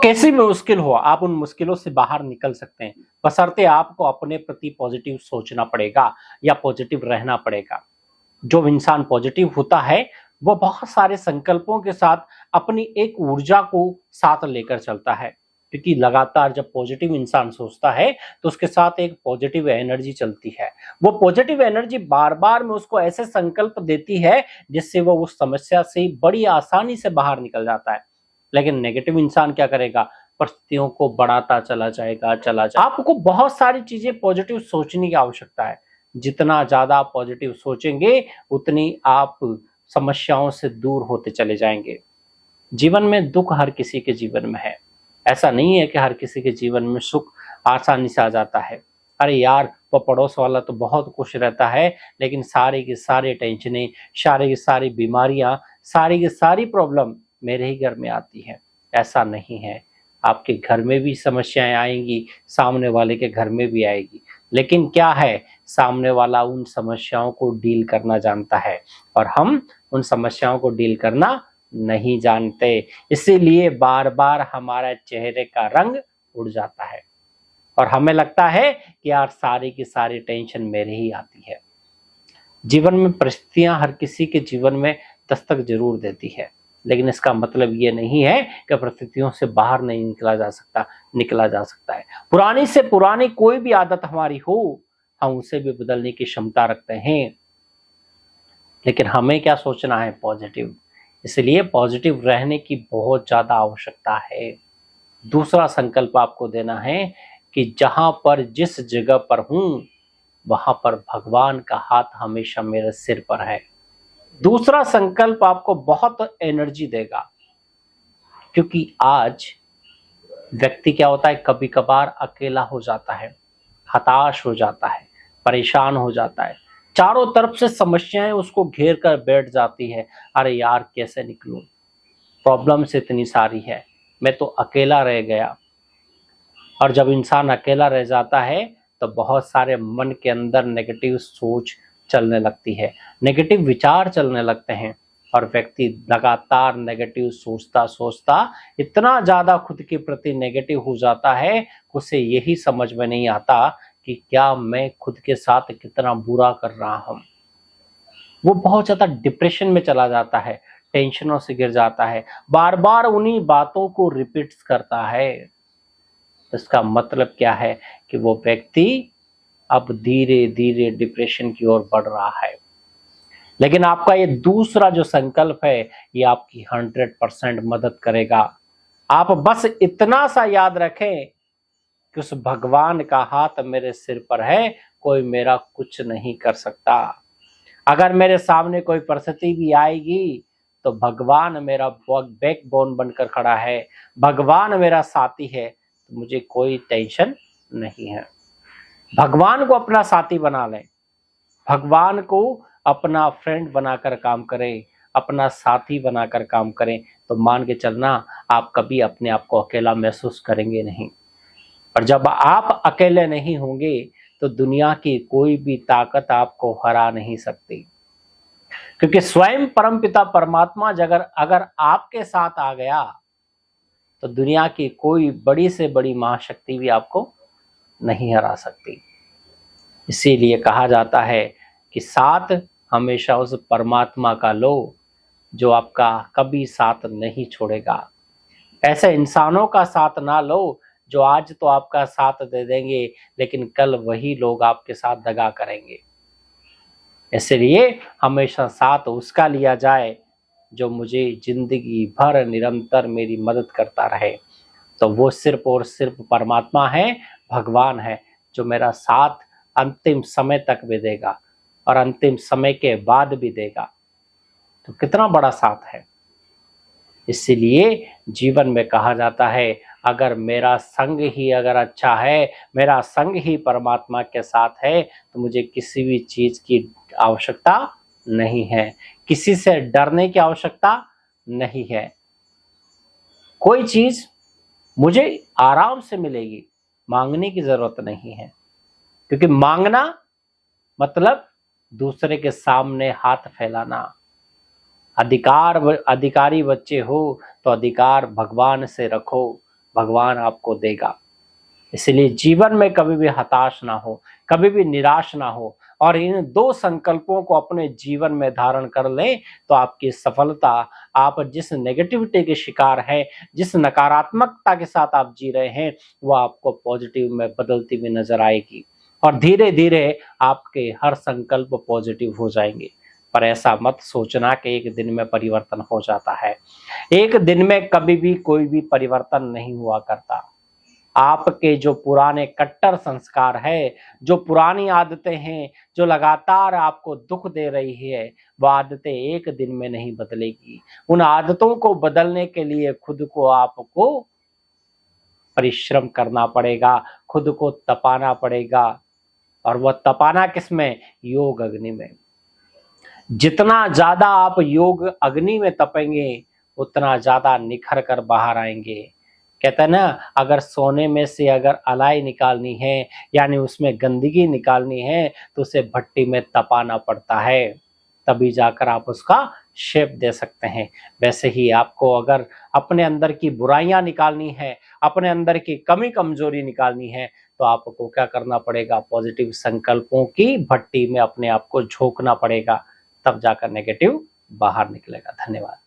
कैसी भी मुश्किल हो, आप उन मुश्किलों से बाहर निकल सकते हैं, बशर्ते आपको अपने प्रति पॉजिटिव सोचना पड़ेगा या पॉजिटिव रहना पड़ेगा। जो इंसान पॉजिटिव होता है, वो बहुत सारे संकल्पों के साथ अपनी एक ऊर्जा को साथ लेकर चलता है, क्योंकि लगातार जब पॉजिटिव इंसान सोचता है, तो उसके साथ एक पॉजिटिव एनर्जी चलती है। वो पॉजिटिव एनर्जी बार-बार में उसको ऐसे संकल्प देती है, जिससे वो उस समस्या से बड़ी आसानी से बाहर निकल जाता है। लेकिन नेगेटिव इंसान क्या करेगा? परिस्थितियों को बढ़ाता चला जाएगा, आपको बहुत सारी चीज़ें पॉजिटिव सोचने की आवश्यकता है। जितना ज़्यादा आप पॉजिटिव सोचेंगे, उतनी आप समस्याओं से दूर होते चले जाएँगे। जीवन में दुःख हर किसी के जीवन में है। ऐसा नहीं है कि हर किसी के जीवन में सुख आसानी से आ जाता है। अरे यार! वो पड़ोस वाला तो बहुत खुश रहता है, लेकिन सारी की सारी टेंशनें, सारी की सारी बीमारियाँ, सारी की सारी प्रॉब्लम मेरे ही घर में आती हैं। ऐसा नहीं है। आपके घर में भी समस्याएँ आएँगी, सामने वाले के घर में भी आएगी। लेकिन क्या है, सामने वाला उन समस्याओं को डील करना जानता है और हम उन समस्याओं को डील करना नहीं जानते। इसीलिए बार-बार हमारा चेहरे का रंग उड़ जाता है और हमें लगता है कि यार सारी की सारी टेंशन मेरे ही आती है। जीवन में परिस्थितियाँ हर किसी के जीवन में दस्तक ज़रूर देती है, लेकिन इसका मतलब ये नहीं है कि परिस्थितियों से बाहर नहीं निकला जा सकता है। पुरानी से पुरानी कोई भी आदत हमारी हो, हम उसे भी बदलने की क्षमता रखते हैं। लेकिन हमें क्या सोचना है? पॉजिटिव। इसलिए पॉजिटिव रहने की बहुत ज़्यादा आवश्यकता है। दूसरा संकल्प आपको देना है कि जहाँ पर जिस जगह पर हूँ, वहाँ पर भगवान का हाथ हमेशा मेरे सिर पर है। दूसरा संकल्प आपको बहुत एनर्जी देगा, क्योंकि आज व्यक्ति क्या होता है, कभी-कभार अकेला हो जाता है, हताश हो जाता है, परेशान हो जाता है। चारों तरफ से समस्याएँ उसको घेर कर बैठ जाती है। अरे यार! कैसे निकलूँ? प्रॉब्लम्स इतनी सारी है, मैं तो अकेला रह गया। और जब इंसान अकेला रह जाता है, तो बहुत सारे मन के अंदर नेगेटिव सोच चलने लगती है, नेगेटिव विचार चलने लगते हैं और व्यक्ति लगातार नेगेटिव सोचता इतना ज़्यादा खुद के प्रति नेगेटिव हो जाता है, उसे यही समझ में नहीं आता कि क्या मैं खुद के साथ कितना बुरा कर रहा हूँ। वो बहुत ज़्यादा डिप्रेशन में चला जाता है, टेंशनों से घिर जाता है, बार-बार उन्हीं बातों को रिपीट्स करता है। इसका मतलब क्या है कि वो व्यक्ति अब धीरे-धीरे डिप्रेशन की ओर बढ़ रहा है। लेकिन आपका ये दूसरा जो संकल्प है, ये आपकी 100% मदद करेगा। आप बस इतना सा याद रखें कि उस भगवान का हाथ मेरे सिर पर है, कोई मेरा कुछ नहीं कर सकता। अगर मेरे सामने कोई परिस्थिति भी आएगी, तो भगवान मेरा बैकबोन बनकर खड़ा है, भगवान मेरा साथी है, तो मुझे कोई टेंशन नहीं है। भगवान को अपना साथी बना लें, भगवान को अपना फ्रेंड बनाकर काम करें, अपना साथी बनाकर काम करें, तो मान के चलना आप कभी अपने आप को अकेला महसूस करेंगे नहीं। और जब आप अकेले नहीं होंगे, तो दुनिया की कोई भी ताकत आपको हरा नहीं सकती, क्योंकि स्वयं परमपिता परमात्मा अगर आपके साथ आ गया, तो दुनिया की कोई बड़ी से बड़ी महाशक्ति भी आपको नहीं हरा सकती। इसीलिए कहा जाता है कि साथ हमेशा उस परमात्मा का लो, जो आपका कभी साथ नहीं छोड़ेगा। ऐसे इंसानों का साथ ना लो, जो आज तो आपका साथ दे देंगे, लेकिन कल वही लोग आपके साथ दगा करेंगे। इसलिए हमेशा साथ उसका लिया जाए, जो मुझे जिंदगी भर निरंतर मेरी मदद करता रहे। तो वो सिर्फ और सिर्फ परमात्मा है, भगवान है, जो मेरा साथ अंतिम समय तक भी देगा और अंतिम समय के बाद भी देगा। तो कितना बड़ा साथ है। इसीलिए जीवन में कहा जाता है, अगर मेरा संग ही अगर अच्छा है, मेरा संग ही परमात्मा के साथ है, तो मुझे किसी भी चीज़ की आवश्यकता नहीं है, किसी से डरने की आवश्यकता नहीं है। कोई चीज़ मुझे आराम से मिलेगी, मांगने की ज़रूरत नहीं है, क्योंकि मांगना मतलब दूसरे के सामने हाथ फैलाना। अधिकारी बच्चे हो तो अधिकार भगवान से रखो, भगवान आपको देगा। इसलिए जीवन में कभी भी हताश ना हो, कभी भी निराश ना हो और इन 2 संकल्पों को अपने जीवन में धारण कर लें तो आपकी सफलता, आप जिस नेगेटिविटी के शिकार हैं, जिस नकारात्मकता के साथ आप जी रहे हैं, वो आपको पॉजिटिव में बदलती हुई नजर आएगी और धीरे-धीरे आपके हर संकल्प पॉजिटिव हो जाएंगे। पर ऐसा मत सोचना कि एक दिन में परिवर्तन हो जाता है। एक दिन में कभी भी कोई भी परिवर्तन नहीं हुआ करता। आपके जो पुराने कट्टर संस्कार है, जो पुरानी आदतें हैं, जो लगातार आपको दुख दे रही है, वो आदतें एक दिन में नहीं बदलेगी। उन आदतों को बदलने के लिए खुद को आपको परिश्रम करना पड़ेगा, खुद को तपाना पड़ेगा और वह तपाना किसमें? योग अग्नि में। जितना ज्यादा आप योग अग्नि में तपेंगे, उतना ज्यादा निखर कर बाहर आएंगे। कहते हैं ना, अगर सोने में से अगर अलाई निकालनी है, यानी उसमें गंदगी निकालनी है, तो उसे भट्टी में तपाना पड़ता है, तभी जाकर आप उसका शेप दे सकते हैं। वैसे ही आपको अगर अपने अंदर की बुराइयां निकालनी है, अपने अंदर की कमी कमजोरी निकालनी है, तो आपको क्या करना पड़ेगा? पॉजिटिव संकल्पों की भट्टी में अपने आप को झोंकना पड़ेगा, तब जाकर नेगेटिव बाहर निकलेगा। धन्यवाद।